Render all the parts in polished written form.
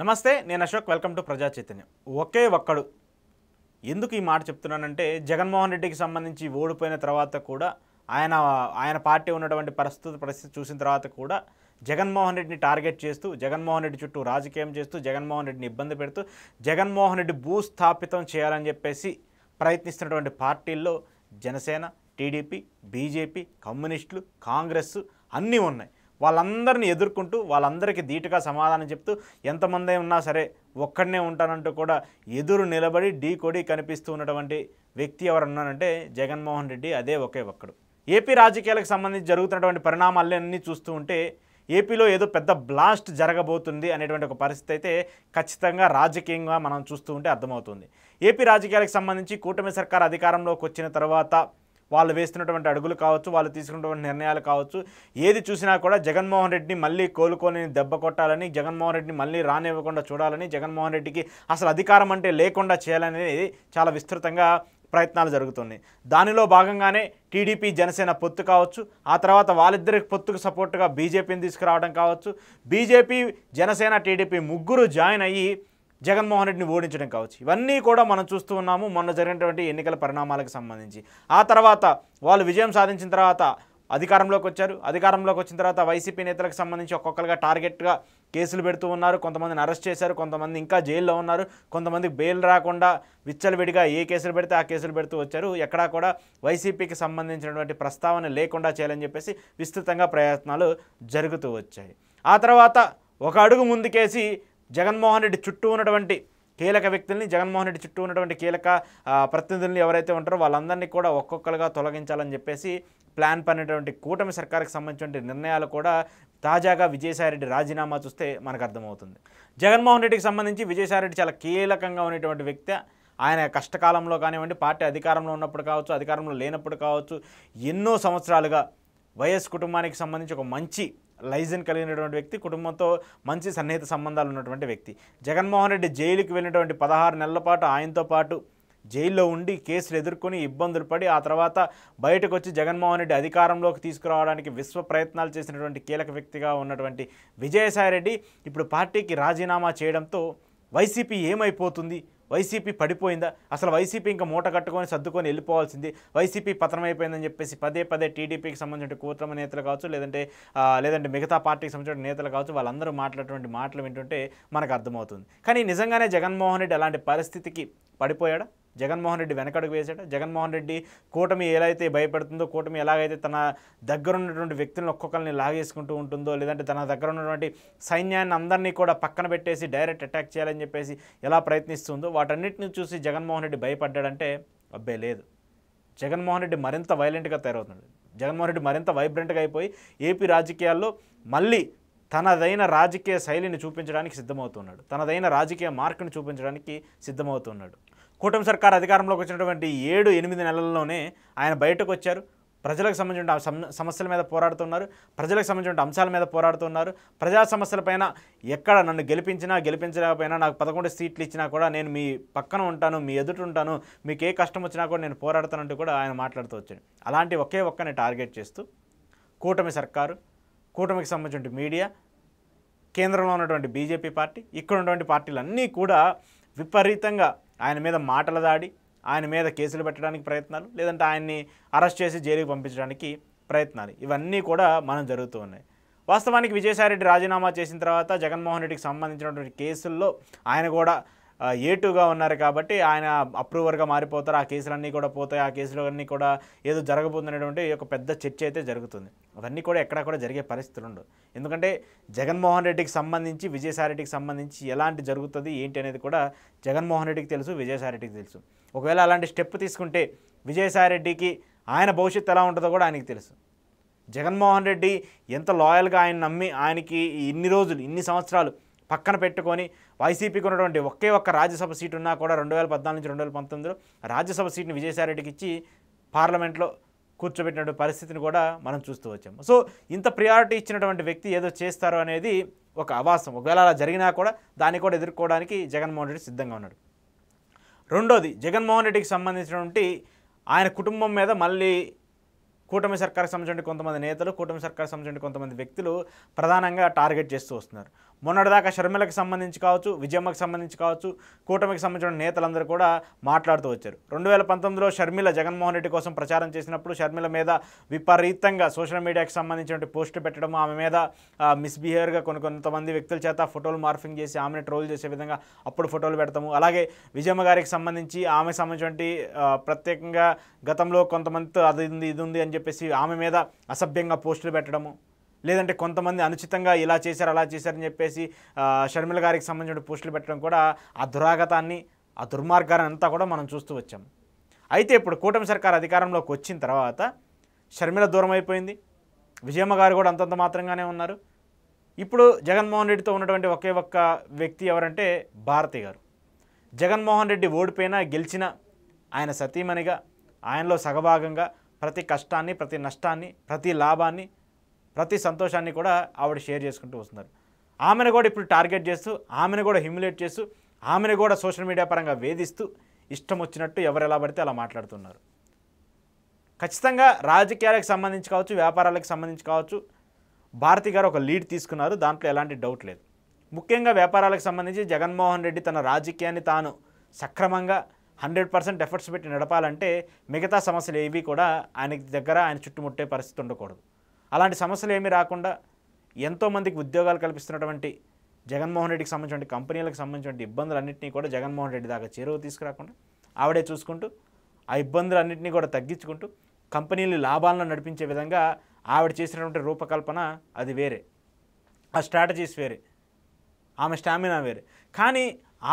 నమస్తే, నేను Ashok. Welcome to ప్రజా చైతన్యం. ఒకే ఒక్కడు. ఎందుకు ఈ మాట చెప్తున్నానంటే, జగన్మోహన్ రెడ్డికి సంబంధించి ఓడిపోయిన తర్వాత కూడా ఆయన పార్టీ ఉన్నటువంటి పరిస్థితి చూసిన తర్వాత కూడా జగన్మోహన్ రెడ్డిని టార్గెట్ చేస్తూ, జగన్మోహన్ రెడ్డి చుట్టూ రాజకీయం చేస్తూ, జగన్మోహన్ రెడ్డిని ఇబ్బంది పెడుతూ, జగన్మోహన్ రెడ్డి భూస్థాపితం చేయాలని చెప్పేసి ప్రయత్నిస్తున్నటువంటి పార్టీల్లో జనసేన, టీడీపీ, బీజేపీ, కమ్యూనిస్టులు, కాంగ్రెస్ అన్నీ ఉన్నాయి. వాళ్ళందరినీ ఎదుర్కొంటూ, వాళ్ళందరికీ ధీటుగా సమాధానం చెప్తూ, ఎంతమంది ఉన్నా సరే ఒక్కడనే ఉంటానంటూ కూడా ఎదురు నిలబడి ఢీకొడి కనిపిస్తూ ఉన్నటువంటి వ్యక్తి ఎవరున్నారంటే జగన్మోహన్ రెడ్డి. అదే ఒకే ఒక్కడు. ఏపీ రాజకీయాలకు సంబంధించి జరుగుతున్నటువంటి పరిణామాలన్నీ చూస్తూ ఉంటే ఏపీలో ఏదో పెద్ద బ్లాస్ట్ జరగబోతుంది అనేటువంటి ఒక పరిస్థితి అయితే ఖచ్చితంగా రాజకీయంగా మనం చూస్తూ ఉంటే అర్థమవుతుంది. ఏపీ రాజకీయాలకు సంబంధించి కూటమి సర్కార్ అధికారంలోకి వచ్చిన తర్వాత వాళ్ళు వేస్తున్నటువంటి అడుగులు కావచ్చు, వాళ్ళు తీసుకున్నటువంటి నిర్ణయాలు కావచ్చు, ఏది చూసినా కూడా జగన్మోహన్ రెడ్డిని మళ్ళీ కోలుకొని దెబ్బ కొట్టాలని, జగన్మోహన్ రెడ్డిని మళ్ళీ రానివ్వకుండా చూడాలని, జగన్మోహన్ రెడ్డికి అసలు అధికారం అంటే లేకుండా చేయాలనేది చాలా విస్తృతంగా ప్రయత్నాలు జరుగుతున్నాయి. దానిలో భాగంగానే టీడీపీ జనసేన పొత్తు కావచ్చు, ఆ తర్వాత వాళ్ళిద్దరికి పొత్తుకు సపోర్టుగా బీజేపీని తీసుకురావడం కావచ్చు, బీజేపీ జనసేన టీడీపీ ముగ్గురు జాయిన్ అయ్యి జగన్మోహన్ రెడ్డిని ఓడించడం కావచ్చు. ఇవన్నీ కూడా మనం చూస్తూ ఉన్నాము మొన్న జరిగినటువంటి ఎన్నికల పరిణామాలకు సంబంధించి. ఆ తర్వాత వాళ్ళు విజయం సాధించిన తర్వాత అధికారంలోకి వచ్చారు. అధికారంలోకి వచ్చిన తర్వాత వైసీపీ నేతలకు సంబంధించి ఒక్కొక్కరుగా టార్గెట్గా కేసులు పెడుతూ ఉన్నారు. కొంతమందిని అరెస్ట్ చేశారు, కొంతమంది ఇంకా జైల్లో ఉన్నారు, కొంతమందికి బెయిల్ రాకుండా విచ్చలవిడిగా ఏ కేసులు పెడితే ఆ కేసులు పెడుతూ వచ్చారు. ఎక్కడా కూడా వైసీపీకి సంబంధించినటువంటి ప్రస్తావన లేకుండా చేయాలని చెప్పేసి విస్తృతంగా ప్రయత్నాలు జరుగుతూ వచ్చాయి. ఆ తర్వాత ఒక అడుగు ముందుకేసి జగన్మోహన్ రెడ్డి చుట్టూ ఉన్నటువంటి కీలక వ్యక్తుల్ని, జగన్మోహన్ రెడ్డి చుట్టూ ఉన్నటువంటి కీలక ప్రతినిధుల్ని ఎవరైతే ఉంటారో వాళ్ళందరినీ కూడా ఒక్కొక్కరుగా తొలగించాలని చెప్పేసి ప్లాన్ పడినటువంటి కూటమి సర్కార్కి సంబంధించిన నిర్ణయాలు కూడా తాజాగా విజయసాయిరెడ్డి రాజీనామా చూస్తే మనకు అర్థమవుతుంది. జగన్మోహన్ రెడ్డికి సంబంధించి విజయసాయిరెడ్డి చాలా కీలకంగా ఉన్నటువంటి వ్యక్తి. ఆయన కష్టకాలంలో కానివ్వండి, పార్టీ అధికారంలో ఉన్నప్పుడు కావచ్చు, అధికారంలో లేనప్పుడు కావచ్చు, ఎన్నో సంవత్సరాలుగా వైఎస్ కుటుంబానికి సంబంధించి ఒక మంచి లైజన్ కలిగినటువంటి వ్యక్తి, కుటుంబంతో మంచి సన్నిహిత సంబంధాలు ఉన్నటువంటి వ్యక్తి. జగన్మోహన్ రెడ్డి జైలుకి వెళ్ళినటువంటి 16 నెలల పాటు ఆయనతో పాటు జైల్లో ఉండి కేసులు ఎదుర్కొని ఇబ్బందులు పడి ఆ తర్వాత బయటకు వచ్చి జగన్మోహన్ రెడ్డి అధికారంలోకి తీసుకురావడానికి విశ్వ ప్రయత్నాలు చేసినటువంటి కీలక వ్యక్తిగా ఉన్నటువంటి విజయసాయిరెడ్డి ఇప్పుడు పార్టీకి రాజీనామా చేయడంతో వైసీపీ ఏమైపోతుంది, వైసీపీ పడిపోయిందా, అసలు వైసీపీ ఇంకా మూట కట్టుకొని సర్దుకొని వెళ్ళిపోవాల్సింది, వైసీపీ పతనమైపోయిందని చెప్పేసి పదే పదే టీడీపీకి సంబంధించిన కూటమి నేతలు కావచ్చు, లేదంటే మిగతా పార్టీకి సంబంధించిన నేతలు కావచ్చు, వాళ్ళందరూ మాట్లాడేటువంటి మాటలు వింటుంటే మనకు అర్థమవుతుంది. కానీ నిజంగానే జగన్మోహన్ రెడ్డి అలాంటి పరిస్థితికి పడిపోయాడా? జగన్మోహన్ రెడ్డి వెనకడుగు వేశాడు. జగన్మోహన్ రెడ్డి కూటమి ఎలా అయితే భయపడుతుందో, కూటమి ఎలాగైతే తన దగ్గర ఉన్నటువంటి వ్యక్తులను ఒక్కొక్కరిని లాగేసుకుంటూ ఉంటుందో, లేదంటే తన దగ్గర ఉన్నటువంటి సైన్యాన్ని అందరినీ కూడా పక్కన పెట్టేసి డైరెక్ట్ అటాక్ చేయాలని చెప్పేసి ఎలా ప్రయత్నిస్తుందో వాటన్నిటిని చూసి జగన్మోహన్ రెడ్డి భయపడ్డాడంటే అబ్బే లేదు. జగన్మోహన్ రెడ్డి మరింత వైలెంట్గా తయారవుతున్నాడు. జగన్మోహన్ రెడ్డి మరింత వైబ్రెంట్గా అయిపోయి ఏపీ రాజకీయాల్లో మళ్ళీ తనదైన రాజకీయ శైలిని చూపించడానికి సిద్ధమవుతున్నాడు, తనదైన రాజకీయ మార్కుని చూపించడానికి సిద్ధమవుతున్నాడు. కూటమి సర్కార్ అధికారంలోకి వచ్చినటువంటి 7-8 నెలల్లోనే ఆయన బయటకు వచ్చారు. ప్రజలకు సంబంధించిన సమస్యల మీద పోరాడుతున్నారు, ప్రజలకు సంబంధించిన అంశాల మీద పోరాడుతున్నారు. ప్రజా సమస్యలపైన ఎక్కడ నన్ను గెలిపించలేకపోయినా, నాకు 11 సీట్లు ఇచ్చినా కూడా నేను మీ పక్కన ఉంటాను, మీ ఎదుట ఉంటాను, మీకు ఏ కష్టం వచ్చినా కూడా నేను పోరాడుతానంటూ కూడా ఆయన మాట్లాడుతూ వచ్చాడు. అలాంటి ఒకే ఒక్కని టార్గెట్ చేస్తూ కూటమి సర్కారు, కూటమికి సంబంధించిన మీడియా, కేంద్రంలో ఉన్నటువంటి బీజేపీ పార్టీ, ఇక్కడ ఉన్నటువంటి పార్టీలన్నీ కూడా విపరీతంగా ఆయన మీద మాటల దాడి, ఆయన మీద కేసులు పెట్టడానికి ప్రయత్నాలు, లేదంటే ఆయన్ని అరెస్ట్ చేసి జైలుకి పంపించడానికి ప్రయత్నాలు, ఇవన్నీ కూడా మనం జరుగుతూ ఉన్నాయి. వాస్తవానికి విజయసాయిరెడ్డి రాజీనామా చేసిన తర్వాత జగన్మోహన్ రెడ్డికి సంబంధించినటువంటి కేసుల్లో ఆయన కూడా ఏటుగా ఉన్నారు కాబట్టి ఆయన అప్రూవర్గా మారిపోతారు, ఆ కేసులన్నీ కూడా పోతాయి, ఆ కేసులన్నీ కూడా ఏదో జరగబోతున్నటువంటి ఒక పెద్ద చర్చ అయితే జరుగుతుంది. అవన్నీ కూడా ఎక్కడా కూడా జరిగే పరిస్థితులు ఉండవు. ఎందుకంటే జగన్మోహన్ రెడ్డికి సంబంధించి, విజయసాయిరెడ్డికి సంబంధించి ఎలాంటి జరుగుతుంది ఏంటి అనేది కూడా జగన్మోహన్ రెడ్డికి తెలుసు, విజయసాయిరెడ్డికి తెలుసు. ఒకవేళ అలాంటి స్టెప్ తీసుకుంటే విజయసాయిరెడ్డికి ఆయన భవిష్యత్తు ఎలా ఉంటుందో కూడా ఆయనకి తెలుసు. జగన్మోహన్ రెడ్డి ఎంత లాయల్గా ఆయన నమ్మి ఆయనకి ఇన్ని రోజులు, ఇన్ని సంవత్సరాలు పక్కన పెట్టుకొని వైసీపీకి ఉన్నటువంటి ఒకే ఒక్క రాజ్యసభ సీటు ఉన్నా కూడా 2014 నుంచి 2019లో రాజ్యసభ సీట్ని విజయసాయిరెడ్డికి ఇచ్చి పార్లమెంట్లో కూర్చోబెట్టిన పరిస్థితిని కూడా మనం చూస్తూ వచ్చాము. సో ఇంత ప్రియారిటీ ఇచ్చినటువంటి వ్యక్తి ఏదో చేస్తారు అనేది ఒక అవాస్తవం. ఒకవేళ అలా జరిగినా కూడా దాన్ని కూడా ఎదుర్కోవడానికి జగన్మోహన్ రెడ్డి సిద్ధంగా ఉన్నాడు. రెండోది, జగన్మోహన్ రెడ్డికి సంబంధించినటువంటి ఆయన కుటుంబం మీద మళ్ళీ కూటమి సర్కార్కి సంబంధించిన కొంతమంది నేతలు, కూటమి సర్కార్కి సంబంధించిన కొంతమంది వ్యక్తులు ప్రధానంగా టార్గెట్ చేస్తూ వస్తున్నారు. మొన్నటిదాకా షర్మిలకు సంబంధించి కావచ్చు, విజయమ్మకి సంబంధించి కావచ్చు, కూటమికి సంబంధించిన నేతలందరూ కూడా మాట్లాడుతూ వచ్చారు. 2019లో షర్మిల జగన్మోహన్ రెడ్డి కోసం ప్రచారం చేసినప్పుడు షర్మిల మీద విపరీతంగా సోషల్ మీడియాకి సంబంధించిన పోస్టులు పెట్టడం, ఆమె మీద మిస్బిహేవియర్గా కొంతమంది వ్యక్తుల చేత ఫోటోలు మార్ఫింగ్ చేసి ఆమెను ట్రోల్ చేసే విధంగా అప్పుడు ఫోటోలు పెడతాము. అలాగే విజయమ్మ గారికి సంబంధించి ఆమెకు సంబంధించిన ప్రత్యేకంగా గతంలో కొంతమందితో అది ఉంది ఇది ఉంది అని చెప్పేసి ఆమె మీద అసభ్యంగా పోస్టులు పెట్టడము, లేదంటే కొంతమంది అనుచితంగా ఇలా చేశారు అలా చేశారని చెప్పేసి షర్మిల గారికి సంబంధించిన పోస్టులు పెట్టడం కూడా ఆ దురాగతాన్ని, ఆ దుర్మార్గాన్ని అంతా కూడా మనం చూస్తూ వచ్చాం. అయితే ఇప్పుడు కూటమి సర్కార్ అధికారంలోకి వచ్చిన తర్వాత షర్మిల దూరం అయిపోయింది, విజయమ్మ గారు కూడా అంతంత మాత్రంగానే ఉన్నారు. ఇప్పుడు జగన్మోహన్ రెడ్డితో ఉన్నటువంటి ఒకే ఒక్క వ్యక్తి ఎవరంటే భారతి గారు. జగన్మోహన్ రెడ్డి ఓడిపోయినా గెలిచినా ఆయన సతీమణిగా, ఆయనలో సగభాగంగా ప్రతి కష్టాన్ని, ప్రతి నష్టాన్ని, ప్రతి లాభాన్ని, ప్రతి సంతోషాన్ని కూడా ఆవిడ షేర్ చేసుకుంటూ వస్తున్నారు. ఆమెను కూడా ఇప్పుడు టార్గెట్ చేస్తూ, ఆమెను కూడా హ్యూమిలేట్ చేస్తూ, ఆమెను కూడా సోషల్ మీడియా పరంగా వేధిస్తూ ఇష్టం వచ్చినట్టు ఎవరు ఎలా పడితే అలా మాట్లాడుతున్నారు. ఖచ్చితంగా రాజకీయాలకు సంబంధించి కావచ్చు, వ్యాపారాలకు సంబంధించి కావచ్చు, భారతి గారు ఒక లీడ్ తీసుకున్నారు, దాంట్లో ఎలాంటి డౌట్ లేదు. ముఖ్యంగా వ్యాపారాలకు సంబంధించి జగన్మోహన్ రెడ్డి తన రాజకీయాన్ని తాను సక్రమంగా 100% ఎఫర్ట్స్ పెట్టి నడపాలంటే మిగతా సమస్యలు ఏవి కూడా ఆయన దగ్గర ఆయన చుట్టుముట్టే పరిస్థితి ఉండకూడదు. అలాంటి సమస్యలు ఏమీ రాకుండా ఎంతోమందికి ఉద్యోగాలు కల్పిస్తున్నటువంటి జగన్మోహన్ రెడ్డికి సంబంధించిన కంపెనీలకు సంబంధించిన ఇబ్బందులన్నింటినీ కూడా జగన్మోహన్ రెడ్డి దాకా చేరువ తీసుకురాకుండా ఆవిడే చూసుకుంటూ ఆ ఇబ్బందులన్నింటినీ కూడా తగ్గించుకుంటూ కంపెనీలు లాభాలను నడిపించే విధంగా ఆవిడ చేసినటువంటి రూపకల్పన అది వేరే, ఆ స్ట్రాటజీస్ వేరే, ఆమె స్టామినా వేరే. కానీ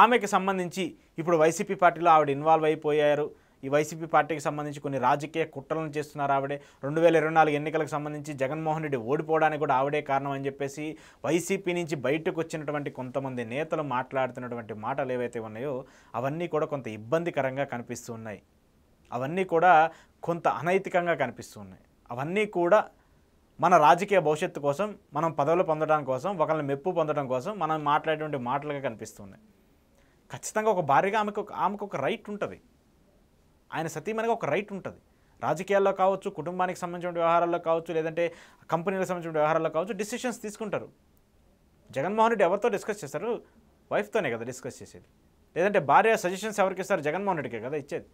ఆమెకు సంబంధించి ఇప్పుడు వైసీపీ పార్టీలో ఆవిడ ఇన్వాల్వ్ అయిపోయారు. ఈ వైసీపీ పార్టీకి సంబంధించి కొన్ని రాజకీయ కుట్రలను చేస్తున్నారు ఆవిడే. 2024 ఎన్నికలకు సంబంధించి జగన్మోహన్ రెడ్డి ఓడిపోవడానికి కూడా ఆవిడే కారణం అని చెప్పేసి వైసీపీ నుంచి బయటకు వచ్చినటువంటి కొంతమంది నేతలు మాట్లాడుతున్నటువంటి మాటలు ఏవైతే ఉన్నాయో అవన్నీ కూడా కొంత ఇబ్బందికరంగా కనిపిస్తూ ఉన్నాయి. అవన్నీ కూడా కొంత అనైతికంగా కనిపిస్తూ ఉన్నాయి. అవన్నీ కూడా మన రాజకీయ భవిష్యత్తు కోసం, మనం పదవులు పొందడం కోసం, ఒకరిని మెప్పు పొందడం కోసం మనం మాట్లాడేటువంటి మాటలుగా కనిపిస్తున్నాయి. ఖచ్చితంగా ఒక భార్యగా ఆమెకు ఒక రైట్ ఉంటుంది, ఆయన సతీమణిగా ఒక రైట్ ఉంటుంది. రాజకీయాల్లో కావచ్చు, కుటుంబానికి సంబంధించిన వ్యవహారాల్లో కావచ్చు, లేదంటే కంపెనీలకు సంబంధించిన వ్యవహారాల్లో కావచ్చు డిసిషన్స్ తీసుకుంటారు. జగన్మోహన్ రెడ్డి ఎవరితో డిస్కస్ చేస్తారు? వైఫ్తోనే కదా డిస్కస్ చేసేది. లేదంటే భార్య సజెషన్స్ ఎవరికి ఇస్తారు? జగన్మోహన్ రెడ్డికే కదా ఇచ్చేది.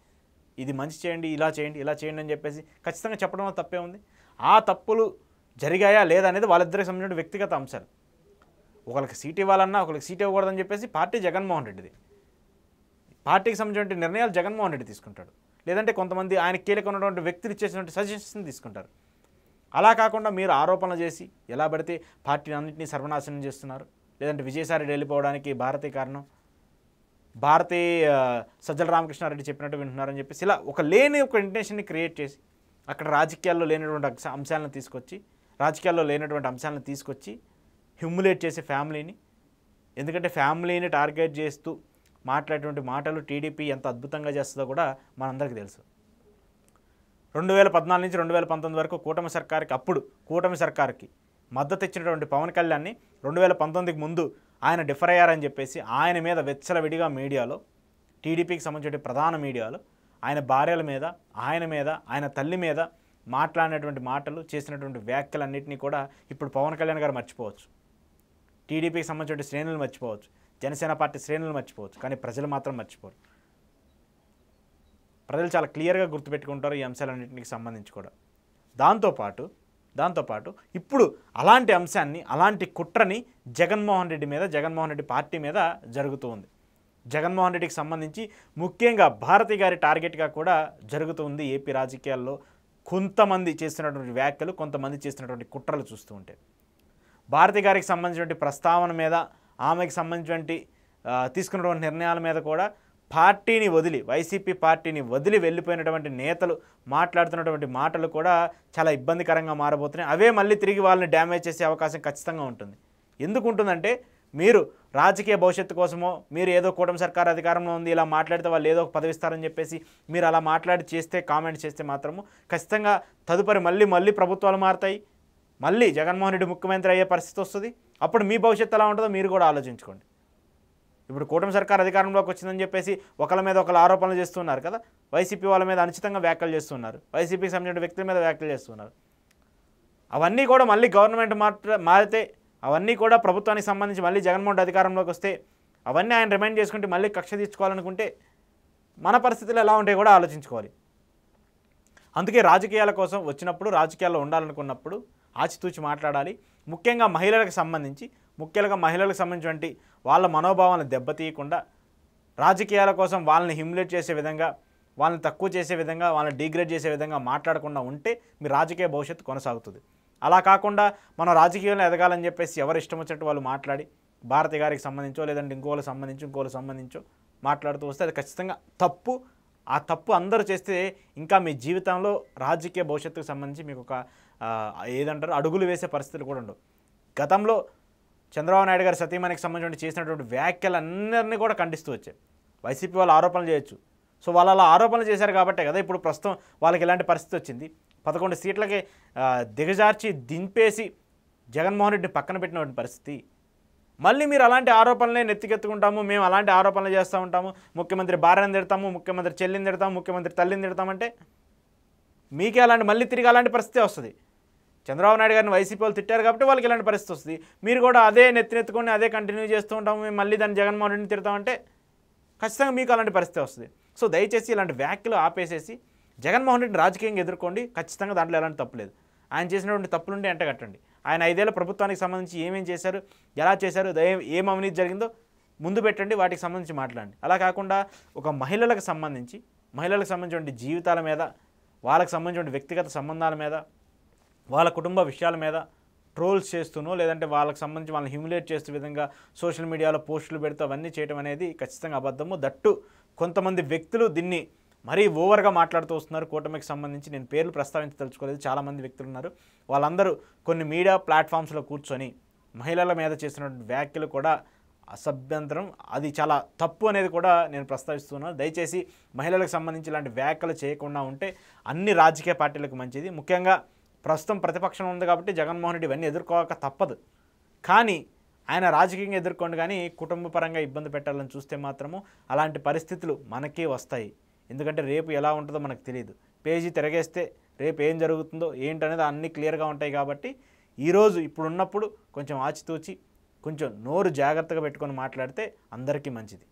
ఇది మంచి చేయండి, ఇలా చేయండి, ఇలా చేయండి అని చెప్పేసి ఖచ్చితంగా చెప్పడంలో తప్పే ఉంది. ఆ తప్పులు జరిగాయా లేదా అనేది వాళ్ళిద్దరికి సంబంధించిన వ్యక్తిగత అంశాలు. ఒకరికి సీట్ ఇవ్వాలన్నా ఒకరికి సీట్ ఇవ్వకూడదని చెప్పేసి పార్టీ జగన్మోహన్ రెడ్డిది. పార్టీకి సంబంధించిన నిర్ణయాలు జగన్మోహన్ రెడ్డి తీసుకుంటాడు, లేదంటే కొంతమంది ఆయన కీలక ఉన్నటువంటి వ్యక్తులు ఇచ్చేసినటువంటి సజెషన్స్ తీసుకుంటారు. అలా కాకుండా మీరు ఆరోపణలు చేసి ఎలా పడితే పార్టీని అన్నింటినీ సర్వనాశనం చేస్తున్నారు, లేదంటే విజయసాయి వెళ్ళిపోవడానికి భారతీ కారణం, భారతీ సజ్జల రామకృష్ణారెడ్డి చెప్పినట్టు వింటున్నారని చెప్పేసి ఇలా లేని ఒక ఇంటెన్షన్ని క్రియేట్ చేసి అక్కడ రాజకీయాల్లో లేనటువంటి అంశాలను తీసుకొచ్చి హ్యూమిలేట్ చేసే ఫ్యామిలీని, ఎందుకంటే ఫ్యామిలీని టార్గెట్ చేస్తూ మాట్లాడేటువంటి మాటలు టీడీపీ ఎంత అద్భుతంగా చేస్తుందో కూడా మనందరికీ తెలుసు. 2014 నుంచి 2019 వరకు కూటమి సర్కార్కి మద్దతు ఇచ్చినటువంటి పవన్ కళ్యాణ్ని 2019కి ముందు ఆయన డిఫర్ అయ్యారని చెప్పేసి ఆయన మీద వెచ్చలవిడిగా మీడియాలో, టీడీపీకి సంబంధించిన ప్రధాన మీడియాలో ఆయన భార్యల మీద, ఆయన తల్లి మీద మాట్లాడినటువంటి మాటలు, చేసినటువంటి వ్యాఖ్యలన్నింటినీ కూడా ఇప్పుడు పవన్ కళ్యాణ్ గారు మర్చిపోవచ్చు, టీడీపీకి సంబంధించిన శ్రేణులు మర్చిపోవచ్చు, జనసేన పార్టీ శ్రేణులు మర్చిపోవచ్చు, కానీ ప్రజలు మాత్రం మర్చిపోరు. ప్రజలు చాలా క్లియర్గా గుర్తుపెట్టుకుంటారు ఈ అంశాలన్నింటికి సంబంధించి కూడా. దాంతోపాటు ఇప్పుడు అలాంటి అంశాన్ని, అలాంటి కుట్రని జగన్మోహన్ రెడ్డి పార్టీ మీద జరుగుతూ ఉంది. జగన్మోహన్ రెడ్డికి సంబంధించి ముఖ్యంగా భారతి గారి టార్గెట్గా కూడా జరుగుతుంది ఏపీ రాజకీయాల్లో. కొంతమంది చేస్తున్నటువంటి వ్యాఖ్యలు, కొంతమంది చేస్తున్నటువంటి కుట్రలు చూస్తూ ఉంటే భారతి గారికి సంబంధించినటువంటి ప్రస్తావన మీద, ఆమెకు సంబంధించినటువంటి తీసుకున్నటువంటి నిర్ణయాల మీద కూడా వైసీపీ పార్టీని వదిలి వెళ్ళిపోయినటువంటి నేతలు మాట్లాడుతున్నటువంటి మాటలు కూడా చాలా ఇబ్బందికరంగా మారబోతున్నాయి. అవే మళ్ళీ తిరిగి వాళ్ళని డ్యామేజ్ చేసే అవకాశం ఖచ్చితంగా ఉంటుంది. ఎందుకు ఉంటుందంటే, మీరు రాజకీయ భవిష్యత్తు కోసమో, మీరు ఏదో కూటమి సర్కార్ అధికారంలో ఉంది ఇలా మాట్లాడితే వాళ్ళు ఏదో ఒక పదవి ఇస్తారని చెప్పేసి మీరు అలా కామెంట్ చేస్తే మాత్రము ఖచ్చితంగా తదుపరి మళ్ళీ ప్రభుత్వాలు మారుతాయి, మళ్ళీ జగన్మోహన్ రెడ్డి ముఖ్యమంత్రి అయ్యే పరిస్థితి వస్తుంది. అప్పుడు మీ భవిష్యత్తు ఎలా ఉంటుందో మీరు కూడా ఆలోచించుకోండి. ఇప్పుడు కూటమి సర్కార్ అధికారంలోకి వచ్చిందని చెప్పేసి ఒకళ్ళ మీద ఒకళ్ళు ఆరోపణలు చేస్తున్నారు కదా, వైసీపీ వాళ్ళ మీద అనుచితంగా వ్యాఖ్యలు చేస్తున్నారు, వైసీపీకి సంబంధించిన వ్యక్తుల మీద వ్యాఖ్యలు చేస్తున్నారు. అవన్నీ కూడా మళ్ళీ గవర్నమెంట్ మారితే అవన్నీ కూడా ప్రభుత్వానికి సంబంధించి మళ్ళీ జగన్మోహన్ రెడ్డి అధికారంలోకి వస్తే అవన్నీ ఆయన రిమైండ్ చేసుకుంటే మళ్ళీ కక్ష తీర్చుకోవాలనుకుంటే మన పరిస్థితులు ఎలా ఉంటాయో కూడా ఆలోచించుకోవాలి. అందుకే రాజకీయాల కోసం వచ్చినప్పుడు, రాజకీయాల్లో ఉండాలనుకున్నప్పుడు ఆచితూచి మాట్లాడాలి. ముఖ్యంగా మహిళలకు సంబంధించినటువంటి వాళ్ళ మనోభావాలను దెబ్బతీయకుండా, రాజకీయాల కోసం వాళ్ళని హ్యూమిలేట్ చేసే విధంగా, వాళ్ళని తక్కువ చేసే విధంగా, వాళ్ళని డిగ్రేడ్ చేసే విధంగా మాట్లాడకుండా ఉంటే మీ రాజకీయ భవిష్యత్తు కొనసాగుతుంది. అలా కాకుండా మనం రాజకీయంలో ఎదగాలని చెప్పేసి ఎవరు ఇష్టం వచ్చినట్టు వాళ్ళు మాట్లాడి, భారతి గారికి సంబంధించో లేదంటే ఇంకోళ్ళకి సంబంధించో మాట్లాడుతూ వస్తే అది ఖచ్చితంగా తప్పు. ఆ తప్పు అందరూ చేస్తే ఇంకా మీ జీవితంలో రాజకీయ భవిష్యత్తుకు సంబంధించి మీకు ఒక ఏదంటారు అడుగులు వేసే పరిస్థితులు కూడా ఉండవు. గతంలో చంద్రబాబు నాయుడు గారి సతీమణికి సంబంధించి చేసినటువంటి వ్యాఖ్యలన్నీ కూడా ఖండిస్తూ వచ్చాయి. వైసీపీ వాళ్ళు ఆరోపణలు చేయొచ్చు. సో వాళ్ళు అలా ఆరోపణలు చేశారు కాబట్టే కదా ఇప్పుడు ప్రస్తుతం వాళ్ళకి ఇలాంటి పరిస్థితి వచ్చింది. 11 సీట్లకి దిగజార్చి దింపేసి జగన్మోహన్ రెడ్డిని పక్కన పెట్టినటువంటి పరిస్థితి. మళ్ళీ మీరు అలాంటి ఆరోపణలే నెత్తికెత్తుకుంటాము, మేము అలాంటి ఆరోపణలు చేస్తూ ఉంటాము, ముఖ్యమంత్రి భార్యను తిడతాము, ముఖ్యమంత్రి చెల్లిని తిడతాము, ముఖ్యమంత్రి తల్లిని తిడతామంటే మీకే అలాంటి మళ్ళీ తిరిగి అలాంటి పరిస్థితి వస్తుంది. చంద్రబాబు నాయుడు గారిని వైసీపీ వాళ్ళు తిట్టారు కాబట్టి వాళ్ళకి ఇలాంటి పరిస్థితి వస్తుంది. మీరు కూడా అదే నెత్తినెత్తుకొని అదే కంటిన్యూ చేస్తూ ఉంటాము, మేము మళ్ళీ దాన్ని జగన్మోహన్ రెడ్డిని తిడతామంటే ఖచ్చితంగా మీకు అలాంటి పరిస్థితి వస్తుంది. సో దయచేసి ఇలాంటి వ్యాఖ్యలు ఆపేసేసి జగన్మోహన్ రెడ్డిని రాజకీయంగా ఎదుర్కోండి. ఖచ్చితంగా దాంట్లో ఎలాంటి తప్పు లేదు. ఆయన చేసినటువంటి తప్పులుంటే ఎంటగట్టండి. ఆయన 5 ఏళ్ల ప్రభుత్వానికి సంబంధించి ఏమేం చేశారు, ఎలా చేశారు, ఏం అవినీతి జరిగిందో ముందు పెట్టండి, వాటికి సంబంధించి మాట్లాడండి. అలా కాకుండా ఒక మహిళలకు సంబంధించిన జీవితాల మీద, వాళ్ళకి సంబంధించిన వ్యక్తిగత సంబంధాల మీద, వాళ్ళ కుటుంబ విషయాల మీద ట్రోల్స్ చేస్తూనో లేదంటే వాళ్ళకి సంబంధించి వాళ్ళని హ్యూమిలేట్ చేసే విధంగా సోషల్ మీడియాలో పోస్టులు పెడుతూ అవన్నీ చేయడం అనేది ఖచ్చితంగా అబద్ధము. దట్టు కొంతమంది వ్యక్తులు దీన్ని మరీ ఓవర్గా మాట్లాడుతూ వస్తున్నారు. కూటమికి సంబంధించి నేను పేర్లు ప్రస్తావించదలుచుకోలేదు, చాలామంది వ్యక్తులు ఉన్నారు. వాళ్ళందరూ కొన్ని మీడియా ప్లాట్ఫామ్స్లో కూర్చొని మహిళల మీద చేసినటువంటి వ్యాఖ్యలు కూడా అసభ్యంతరం, అది చాలా తప్పు అనేది కూడా నేను ప్రస్తావిస్తున్నాను. దయచేసి మహిళలకు సంబంధించి ఇలాంటి వ్యాఖ్యలు చేయకుండా ఉంటే అన్ని రాజకీయ పార్టీలకు మంచిది. ముఖ్యంగా ప్రస్తుతం ప్రతిపక్షం ఉంది కాబట్టి జగన్మోహన్ రెడ్డి ఇవన్నీ ఎదుర్కోక తప్పదు. కానీ ఆయన రాజకీయంగా ఎదుర్కోండి, కానీ కుటుంబ పరంగా ఇబ్బంది పెట్టాలని చూస్తే మాత్రము అలాంటి పరిస్థితులు మనకే వస్తాయి. ఎందుకంటే రేపు ఎలా ఉంటుందో మనకు తెలియదు. పేజీ తిరగేస్తే రేపు ఏం జరుగుతుందో ఏంటనేది అన్నీ క్లియర్గా ఉంటాయి. కాబట్టి ఈరోజు ఇప్పుడున్నప్పుడు కొంచెం ఆచితూచి కొంచెం నోరు జాగ్రత్తగా పెట్టుకొని మాట్లాడితే అందరికీ మంచిది.